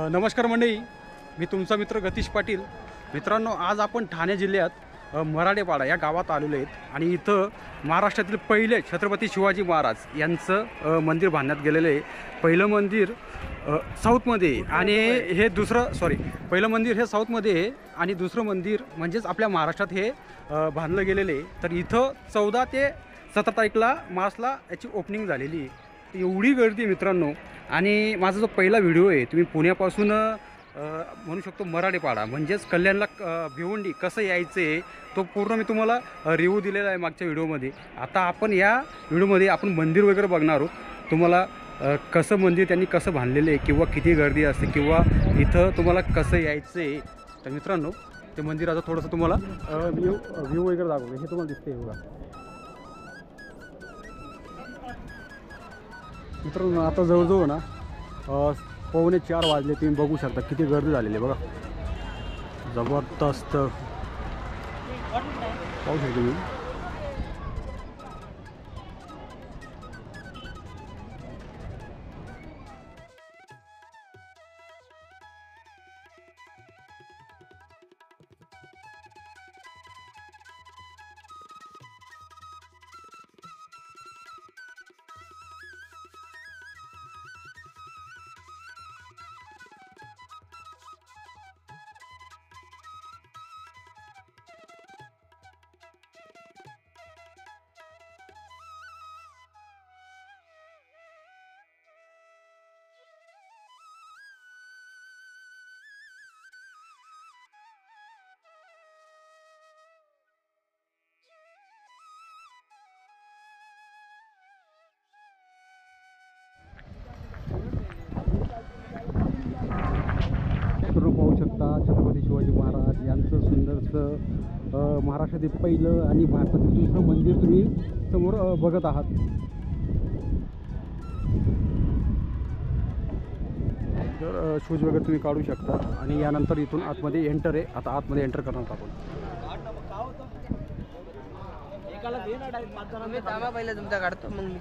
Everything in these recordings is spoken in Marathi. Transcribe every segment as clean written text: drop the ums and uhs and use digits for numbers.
नमस्कार मंडळी, मी तुमचा मित्र गतीश पाटील. मित्रांनो, आज आपण ठाणे जिल्ह्यात मराडेपाडा या गावात आलेलो आहेत आणि इथं महाराष्ट्रातील पहिले छत्रपती शिवाजी महाराज यांचं मंदिर बांधण्यात गेलेलं आहे. पहिलं मंदिर साऊथमध्ये आहे आणि हे दुसरं पहिलं मंदिर हे साऊथमध्ये आहे आणि दुसरं मंदिर म्हणजेच आपल्या महाराष्ट्रात हे बांधलं गेलेलं आहे. तर इथं 14 ते 17 तारीखला मार्चला याची ओपनिंग झालेली आहे. एवढी गर्दी मित्रांनो. आणि माझा जो पहिला व्हिडिओ आहे, तुम्ही पुण्यापासून म्हणू शकतो मराडेपाडा म्हणजेच कल्याणला भिवंडी कसं यायचं आहे तो पूर्ण मी तुम्हाला रिव्ह्यू दिलेला आहे मागच्या व्हिडिओमध्ये. आता आपण या व्हिडिओमध्ये आपण मंदिर वगैरे बघणार आहोत. तुम्हाला कसं मंदिर त्यांनी कसं बांधलेलं आहे किंवा किती गर्दी असते किंवा इथं तुम्हाला कसं यायचं आहे. तर मित्रांनो, ते मंदिराचं थोडंसं तुम्हाला व्ह्यू वगैरे दाखवतो. हे तुम्हाला दिसते बघा मित्रांनो. आता जवळजवळ ना 3:45 वाजले. तुम्ही बघू शकता किती गर्दी झालेली आहे बघा. जबरदस्त पाहू शकतो तुम्ही. पूर्ण पाहू शकता छत्रपती शिवाजी महाराज यांचं सुंदरसं महाराष्ट्रातील पहिलं आणि भारतातील दुसरं मंदिर तुम्ही समोर बघत आहात. तर शूज वगैरे तुम्ही काढू शकता आणि यानंतर इथून आतमध्ये एंटर आहे. आता आतमध्ये एंटर करणार आहोत आपण. पहिले तुमचा काढतो मग मी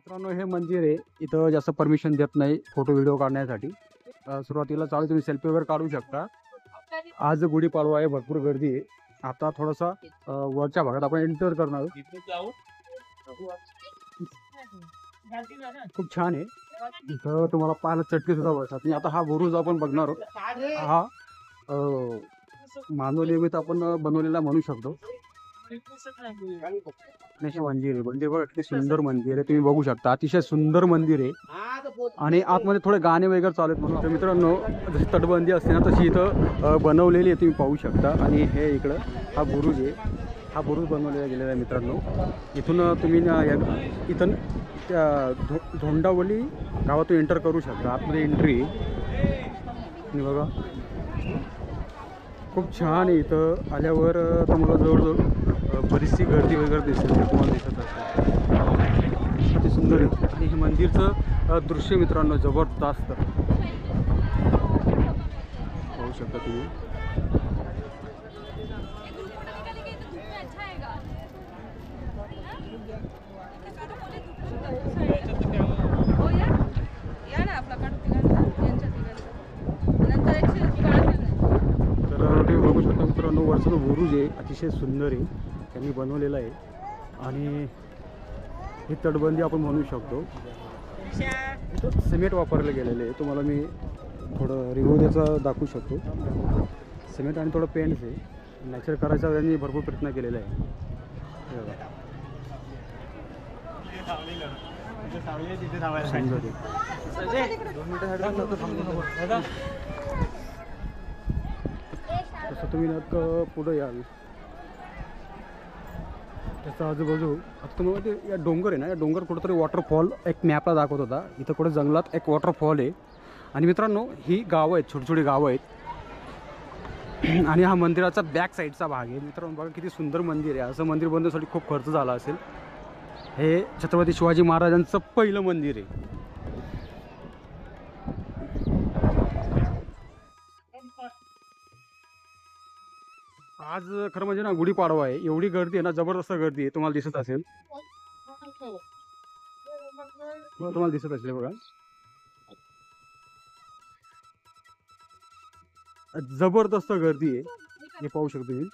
मित्रांनो हे मंदिर आहे, इथं जास्त परमिशन देत नाही फोटो व्हिडिओ काढण्यासाठी. सुरुवातीला चालू तुम्ही सेल्फी वगैरे काढू शकता. आज गुढीपाडवा आहे, भरपूर गर्दी आहे. आता थोडासा वरच्या भागात आपण एंटर करणार आहोत. खूप छान आहे. इथं तुम्हाला पाहायला चटके सुद्धा बसतात. आणि आता हा बुरुज आपण बघणार आहोत. हा मानवनिर्मित आपण बनवलेला म्हणू शकतो. मंदिर आहे, मंदिर बघा किती सुंदर मंदिर आहे, तुम्ही बघू शकता. अतिशय सुंदर मंदिर आहे आणि आतमध्ये थोडे गाणे वगैरे चालू आहेत म्हणून. तर मित्रांनो जशी तटबंदी असते ना तशी इथं बनवलेली आहे, तुम्ही पाहू शकता. आणि हे इकडं हा बुरुज आहे, हा बुरुज बनवलेला गेलेला आहे मित्रांनो. इथून तुम्ही इथून धोंडावली गावातून एंटर करू शकता. आतमध्ये एंट्री बघा खूप छान आहे. इथं आल्यावर तुम्हाला जवळजवळ बरीचशी गर्दी वगैरे दिसेल, तुम्हाला दिसत असेल. अति सुंदर आहे. आणि हे मंदिरचं दृश्य मित्रांनो जबरदस्त पाहू शकता तुम्ही. बघू शकता मित्रांनो वरचं जो बुरुज आहे अतिशय सुंदर आहे, त्यांनी बनवलेलं आहे. आणि ही तटबंदी आपण म्हणू शकतो. इथं सिमेंट वापरलं गेलेलं आहे. तुम्हाला मी थोडं रिव्ह्यू त्याचा दाखवू शकतो. सिमेंट आणि थोडं पेंट्स आहे. नॅचर करायचा त्यांनी भरपूर प्रयत्न केलेला आहे. तसं तुम्ही पुढे याल त्याचा आजूबाजू आता तुम्हाला ते या डोंगर आहे ना, या डोंगर कुठंतरी वॉटरफॉल एक मॅपला दाखवत होता. इथं कुठे जंगलात एक वॉटरफॉल आहे. आणि मित्रांनो ही गावं आहेत, छोटी छोटी गावं आहेत. आणि हा मंदिराचा बॅक साईडचा भाग आहे. मित्रांनो बघा किती सुंदर मंदिर आहे. असं मंदिर बनवण्यासाठी खूप खर्च झाला असेल. हे छत्रपती शिवाजी महाराजांचं पहिलं मंदिर आहे. आज खरं म्हणजे ना गुढीपाडवा आहे, एवढी गर्दी आहे ना, जबरदस्त गर्दी आहे. तुम्हाला दिसत असेल, तुम्हाला दिसत असेल बघा, जबरदस्त गर्दी आहे. हे पाहू शकतो तुम्ही.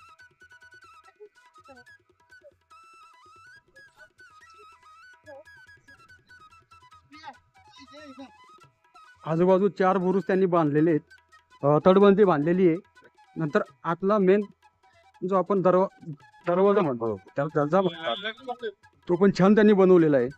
आजूबाजू 4 बुरुज त्यांनी बांधलेले आहेत, तटबंदी बांधलेली आहे. नंतर आतला मेन जो आपण दरवाजा म्हणतो त्याचा तो पण छान त्यांनी बनवलेला आहे.